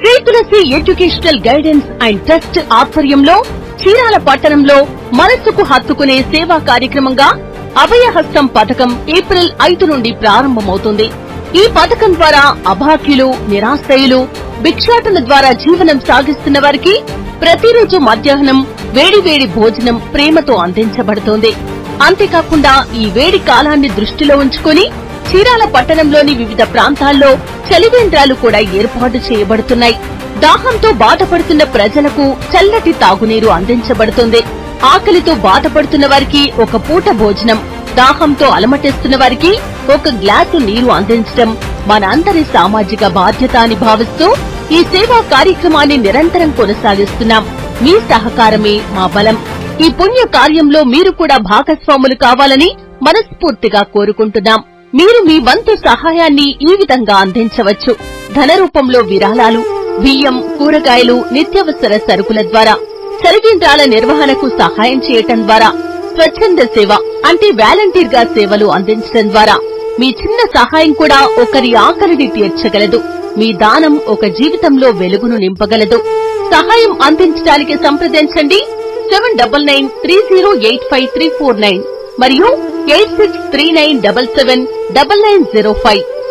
Shri Tulasi educational guidance and trust ఆధ్వర్యంలో చీరాల పట్టణంలో మనస్సుకు హత్తుకునే సేవా కార్యక్రమంగా అభయహస్తం పథకం ఏప్రిల్ 5 నుండి ప్రారంభమవుతుంది. ఈ పథకం ద్వారా అభాగ్యులు, నిరాశ్రయులు, భిక్షాటన ద్వారా జీవనం సాగిస్తున్న వారికి ప్రతిరోజు మధ్యాహ్నం వేడివేడి భోజనం ప్రేమతో అందించబడుతోంది. అంతేకాకుండా ఈ వేడి కాలాన్ని దృష్టిలో ఉంచుకుని చీరాల పట్టణంలోని వివిధ ప్రాంతాల్లో చలివేంద్రాలు కూడా ఏర్పాటు చేయబడుతున్నాయి. దాహంతో బాధపడుతున్న ప్రజలకు చల్లటి తాగునీరు అందించబడుతుంది. ఆకలితో బాధపడుతున్న వారికి ఒక పూట భోజనం, దాహంతో అలమటిస్తున్న వారికి ఒక గ్లాసు నీరు అందించడం మనందరి సామాజిక బాధ్యత అని భావిస్తూ ఈ సేవా కార్యక్రమాన్ని నిరంతరం కొనసాగిస్తున్నాం. మీ సహకారమే మా బలం. ఈ పుణ్య కార్యంలో మీరు కూడా భాగస్వాములు కావాలని మనస్ఫూర్తిగా కోరుకుంటున్నాం. మీరు మీ వంతు సహాయాన్ని ఈ విధంగా అందించవచ్చు. ధన రూపంలో విరాళాలు, బియ్యం, కూరగాయలు, నిత్యావసర సరుకుల ద్వారా, చలివేంద్రాల నిర్వహణకు సహాయం చేయటం ద్వారా, స్వచ్ఛంద సేవ అంటే వాలంటీర్ గా సేవలు అందించడం ద్వారా మీ చిన్న సహాయం కూడా ఒకరి ఆకలిని తీర్చగలదు. మీ దానం ఒక జీవితంలో వెలుగును నింపగలదు. సహాయం అందించడానికి సంప్రదించండి 7993085349 మరియు 8639779905.